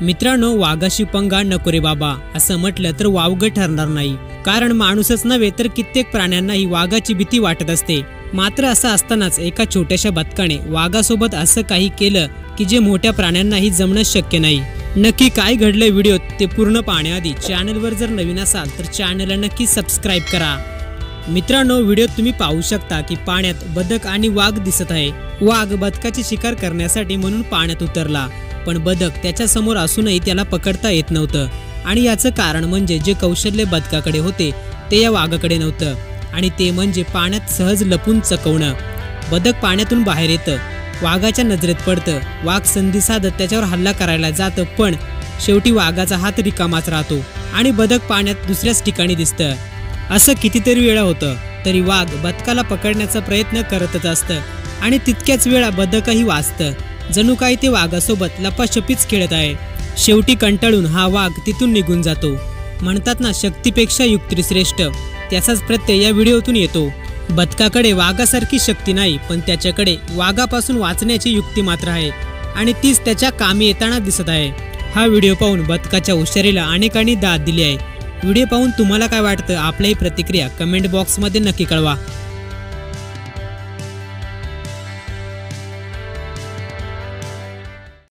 मित्रांनो, वाघाशी पंगा नको रे बाबा असं म्हटलं तर वावगं ठरणार नाही। कारण माणूसच नव्हे तर कित्येक प्राण्यांनाही वाघाची भीती वाटत असते। मात्र असं असतानाच एका छोट्याशा बदकाने वाघासोबत असं काही केलं की जे मोठ्या प्राण्यांनाही जमणं शक्य नाही। नक्की काय घडलंय व्हिडिओत ते पूर्ण पाहण्याआधी चॅनलवर जर नवीन असाल तर चॅनलला नक्की सबस्क्राईब करा। मित्रांनो, व्हिडिओत तुम्ही पाहू शकता की पाण्यात बदक आणि वाघ दिसत आहे। वाघ बदकाची शिकार करण्यासाठी म्हणून पाण्यात उतरला, पण बदक त्याच्या समोर असूनही त्याला पकडता येत नव्हतं। आणि याचं कारण म्हणजे जे कौशल्य बदकाकडे होते ते या वाघाकडे नव्हतं, आणि ते म्हणजे पाण्यात सहज लपून चकवणं। बदक पाण्यातून बाहेर येतं, वाघाच्या नजरेत पडतं। वाघ संधी साधत त्याच्यावर हल्ला करायला जातं, पण शेवटी वाघाचा हात रिकामाच राहतो आणि बदक पाण्यात दुसऱ्याच ठिकाणी दिसतं। असं कितीतरी वेळा होतं तरी वाघ बदकाला पकडण्याचा प्रयत्न करतच असतं आणि तितक्याच वेळा बदकही वाचतं, जणू काही ते वाघासोबत लपाछपीच खेळत आहे। शेवटी कंटाळून हा वाघ तिथून निघून जातो। म्हणतात ना, शक्तीपेक्षा युक्ती श्रेष्ठ, त्याचाच प्रत्यय या व्हिडिओतून येतो। बदकाकडे वाघासारखी शक्ती नाही, पण त्याच्याकडे वाघापासून वाचण्याची युक्ती मात्र आहे, आणि तीच त्याच्या कामी येताना दिसत आहे। हा व्हिडिओ पाहून बदकाच्या हुशारीला अनेकांनी दाद दिली आहे। व्हिडिओ पाहून तुम्हाला काय वाटतं? आपल्याही प्रतिक्रिया कमेंट बॉक्समध्ये नक्की कळवा।